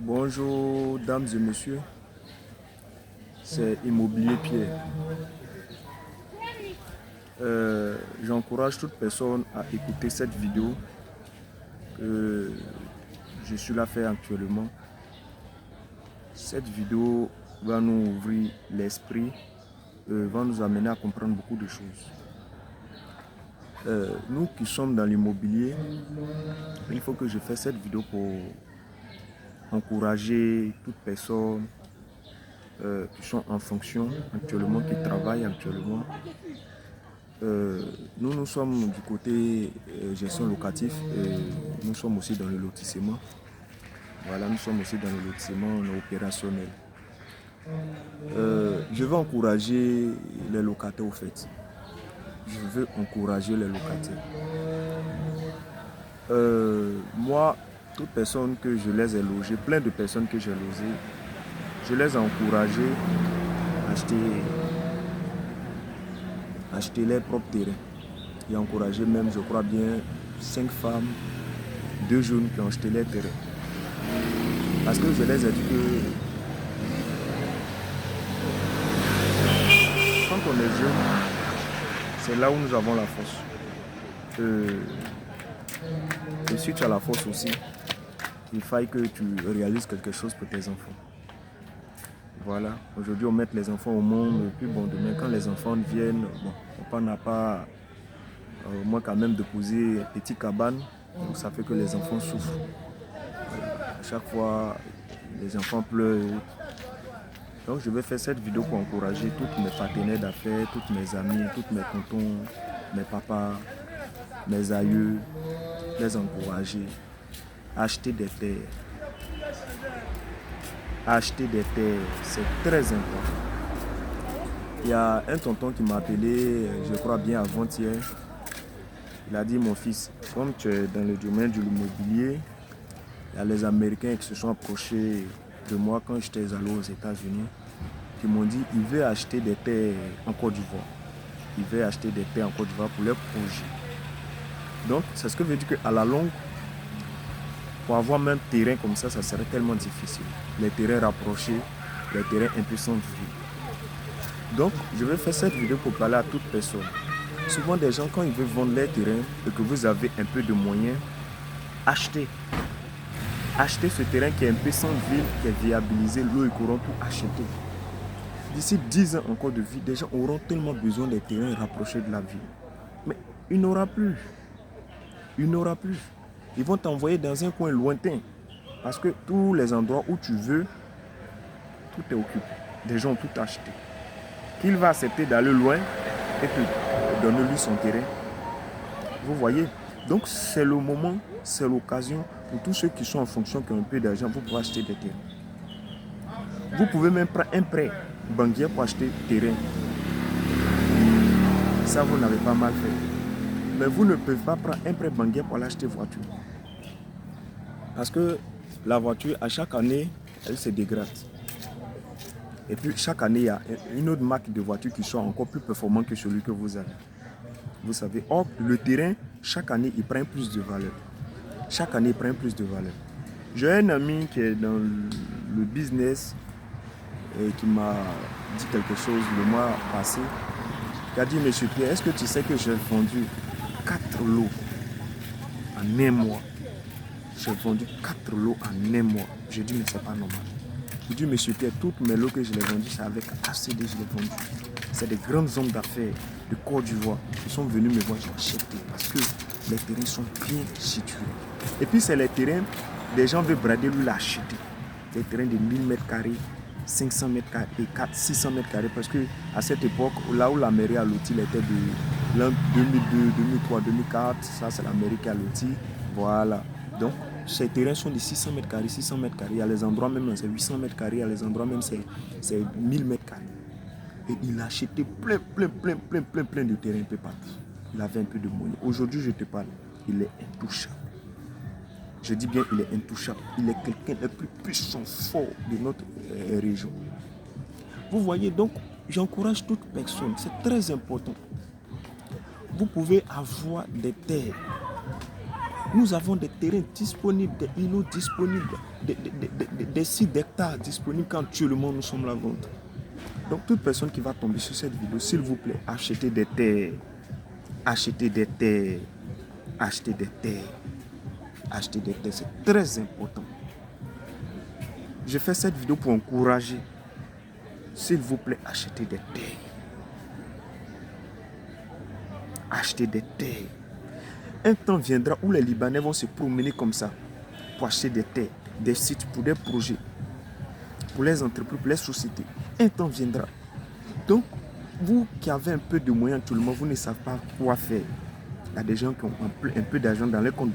Bonjour, dames et messieurs, c'est Immobilier Pierre. J'encourage toute personne à écouter cette vidéo que je suis là faire actuellement. Cette vidéo va nous ouvrir l'esprit, va nous amener à comprendre beaucoup de choses. Nous qui sommes dans l'immobilier, il faut que je fasse cette vidéo pour encourager toute personne qui sont en fonction actuellement, qui travaillent actuellement. Nous sommes du côté gestion locatif et nous sommes aussi dans le lotissement. Voilà, nous sommes aussi dans le lotissement opérationnel. Je veux encourager les locataires au fait. Je veux encourager les locataires. Moi, toute personne que je les ai logées, plein de personnes que j'ai logées, je les ai encouragées à acheter leurs propres terrains. Et encouragé même, je crois bien, 5 femmes, 2 jeunes qui ont acheté leurs terrains. Parce que je les ai dit que quand on est jeune, c'est là où nous avons la force. Et si tu as la force aussi, il faille que tu réalises quelque chose pour tes enfants. Voilà, aujourd'hui on met les enfants au monde, et puis bon, demain quand les enfants viennent, bon, papa n'a pas au moins quand même de poser une petite cabane, donc ça fait que les enfants souffrent. À chaque fois, les enfants pleurent. Donc je vais faire cette vidéo pour encourager tous mes partenaires d'affaires, tous mes amis, tous mes tontons, mes papas, mes aïeux, les encourager à acheter des terres. Acheter des terres, c'est très important. Il y a un tonton qui m'a appelé, je crois bien avant-hier. Il a dit, mon fils, comme tu es dans le domaine de l'immobilier, il y a les Américains qui se sont approchés de moi quand j'étais allé aux États-Unis, qui m'ont dit qu'ils veulent acheter des terres en Côte d'Ivoire. Ils veulent acheter des terres en Côte d'Ivoire pour leur projet. Donc, c'est ce que veut dire qu'à la longue, pour avoir même terrain comme ça serait tellement difficile. Les terrains rapprochés, les terrains un peu sans vie. Donc, je vais faire cette vidéo pour parler à toute personne. Souvent, des gens, quand ils veulent vendre leur terrain et que vous avez un peu de moyens, achetez. Achetez ce terrain qui est un peu sans ville, qui est viabilisé, l'eau et courant pour acheter. D'ici 10 ans encore de vie, des gens auront tellement besoin des terrains rapprochés de la ville. Mais il n'y aura plus. Il n'y aura plus. Ils vont t'envoyer dans un coin lointain. Parce que tous les endroits où tu veux, tout est occupé. Des gens ont tout acheté. Qu'il va accepter d'aller loin et te donner lui son terrain. Vous voyez? Donc c'est le moment, c'est l'occasion pour tous ceux qui sont en fonction, qui ont un peu d'argent, pour pouvoir acheter des terrains. Vous pouvez même prendre un prêt banquier pour acheter terrain. Ça, vous n'avez pas mal fait. Mais vous ne pouvez pas prendre un prêt banquier pour aller acheter voiture. Parce que la voiture, à chaque année, elle se dégrade. Et puis chaque année, il y a une autre marque de voiture qui soit encore plus performante que celui que vous avez. Vous savez, or, le terrain, chaque année, il prend plus de valeur. Chaque année, il prend plus de valeur. J'ai un ami qui est dans le business et qui m'a dit quelque chose le mois passé. Il a dit, monsieur Pierre, est-ce que tu sais que j'ai vendu 4 lots en un mois? J'ai vendu 4 lots en un mois. J'ai dit, mais c'est pas normal. Il dit, monsieur Pierre, toutes mes lots que je l'ai vendus, c'est avec ACD je l'ai vendu. C'est des grands hommes d'affaires de Côte d'Ivoire qui sont venus me voir, j'ai acheté parce que les terrains sont bien situés. Et puis c'est les terrains, des gens veulent brader, lui l'acheter. Des terrains de 1000 mètres carrés, 500 mètres carrés et 600 mètres carrés. Parce qu'à cette époque, là où la mairie a loti, elle était de l'an 2002, 2003, 2004. Ça, c'est la mairie qui a loti. Voilà. Donc, ces terrains sont de 600 mètres carrés, 600 mètres carrés. Il y a les endroits même, c'est 800 mètres carrés. Il y a les endroits même, c'est 1000 mètres carrés. Et il a acheté plein de terrains un peu partout. Il avait un peu de monnaie. Aujourd'hui, je te parle, il est intouchable. Je dis bien, il est intouchable. Il est quelqu'un le plus puissant, fort de notre région. Vous voyez, donc, j'encourage toute personne. C'est très important. Vous pouvez avoir des terres Nous avons des terrains disponibles, des îlots disponibles, des sites d'hectares disponibles qu'actuellement nous sommes la vente. Donc toute personne qui va tomber sur cette vidéo, s'il vous plaît, achetez des terres. Achetez des terres. Achetez des terres. Achetez des terres, c'est très important. Je fais cette vidéo pour encourager. S'il vous plaît, achetez des terres. Achetez des terres. Un temps viendra où les Libanais vont se promener comme ça pour acheter des terres, des sites pour des projets, pour les entreprises, pour les sociétés. Un temps viendra. Donc, vous qui avez un peu de moyens, tout le monde, vous ne savez pas quoi faire. Il y a des gens qui ont un peu d'argent dans leur compte